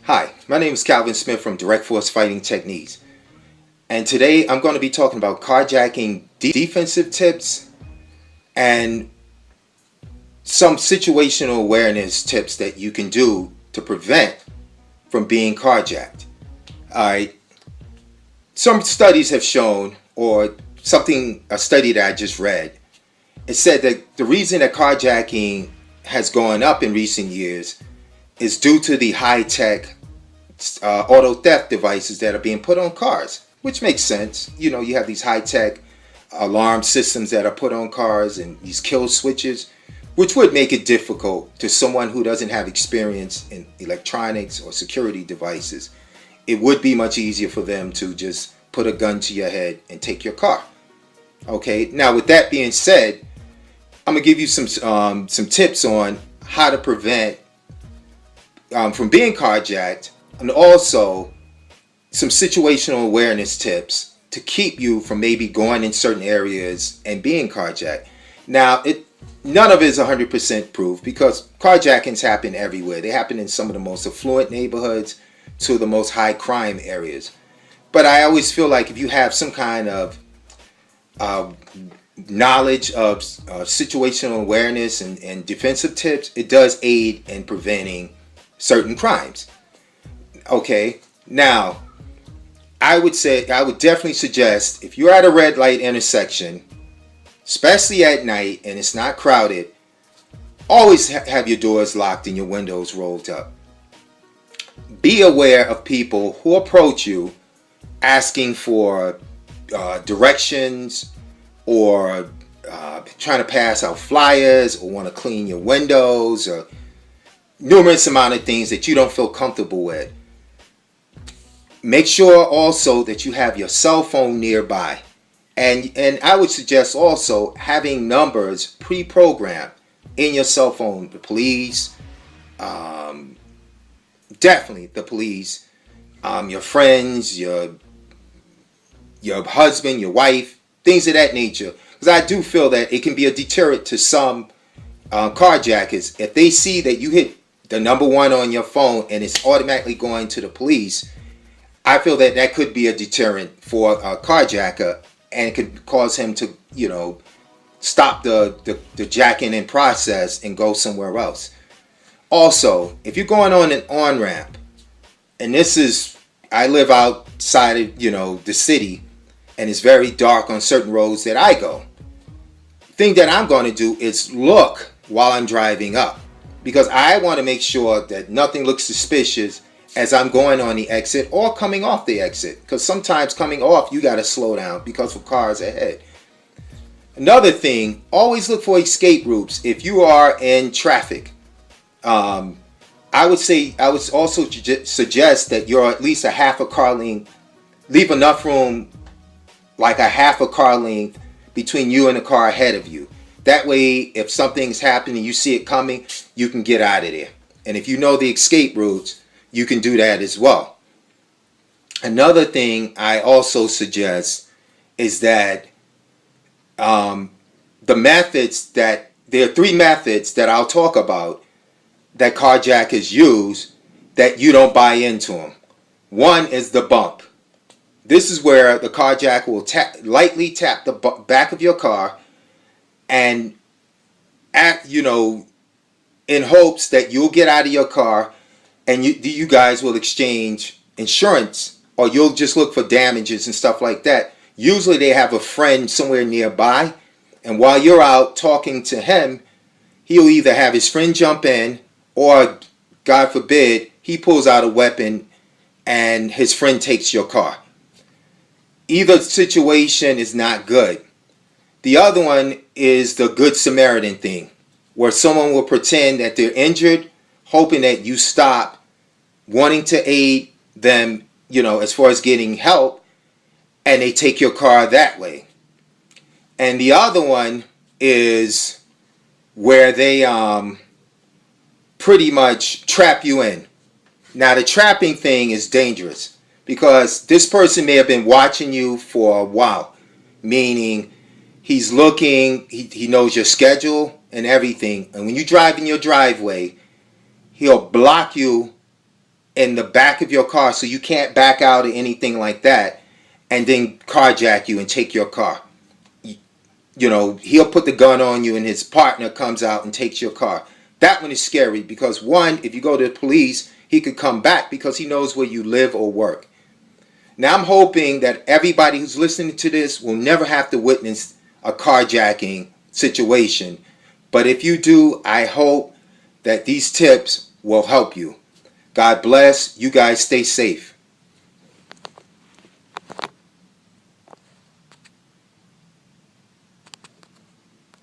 Hi, my name is Calvin Smith from Direct Force Fighting Techniques, and today I'm going to be talking about carjacking defensive tips and some situational awareness tips that you can do to prevent from being carjacked. Alright, some studies have shown, or a study that I just read, it said that the reason that carjacking has gone up in recent years is due to the high-tech auto theft devices that are being put on cars, which makes sense. You know, you have these high-tech alarm systems that are put on cars and these kill switches, which would make it difficult to someone who doesn't have experience in electronics or security devices. It would be much easier for them to just put a gun to your head and take your car. Okay, now with that being said, I'm gonna give you some tips on how to prevent from being carjacked, and also some situational awareness tips to keep you from maybe going in certain areas and being carjacked. Now, none of it is 100% proof because carjackings happen everywhere. They happen in some of the most affluent neighborhoods to the most high crime areas. But I always feel like if you have some kind of knowledge of situational awareness and defensive tips, it does aid in preventing certain crimes. Okay, now I would definitely suggest, if you're at a red light intersection, especially at night and it's not crowded, always have your doors locked and your windows rolled up. Be aware of people who approach you asking for directions, or trying to pass out flyers, or want to clean your windows, or numerous amount of things that you don't feel comfortable with. Make sure also that you have your cell phone nearby. And I would suggest also having numbers pre-programmed in your cell phone. The police, definitely the police, your friends, your husband, your wife, things of that nature. Because I do feel that it can be a deterrent to some carjackers. If they see that you hit the number one on your phone and it's automatically going to the police, I feel that that could be a deterrent for a carjacker, and it could cause him to, stop the jacking in process and go somewhere else. Also, if you're going on an on-ramp, and I live outside of, the city, and it's very dark on certain roads that I go. The thing that I'm going to do is look while I'm driving up, because I want to make sure that nothing looks suspicious as I'm going on the exit or coming off the exit, because sometimes coming off you got to slow down because of cars ahead. Another thing, always look for escape routes if you are in traffic. I would also suggest that you're at least a half a car length, leave enough room, like a half a car length between you and the car ahead of you. That way, if something's happening, you see it coming, you can get out of there. And if you know the escape routes, you can do that as well. Another thing I also suggest is that there are three methods that I'll talk about that carjackers use that you don't buy into them. One is the bump. This is where the carjacker will lightly tap the back of your car, and in hopes that you'll get out of your car and you guys will exchange insurance, or you'll just look for damages and stuff like that. Usually they have a friend somewhere nearby, and while you're out talking to him, he'll either have his friend jump in, or God forbid, he pulls out a weapon and his friend takes your car. Either situation is not good. The other one is the Good Samaritan thing, where someone will pretend that they're injured, hoping that you stop, wanting to aid them, as far as getting help, and they take your car that way. And the other one is where they pretty much trap you in. Now, the trapping thing is dangerous because this person may have been watching you for a while, meaning he's looking, he knows your schedule and everything. And when you drive in your driveway, he'll block you in the back of your car so you can't back out or anything like that, and then carjack you and take your car. You know, he'll put the gun on you and his partner comes out and takes your car. That one is scary because, one, if you go to the police, he could come back because he knows where you live or work. Now, I'm hoping that everybody who's listening to this will never have to witness a carjacking situation. But if you do, I hope that these tips will help you. God bless. You guys stay safe.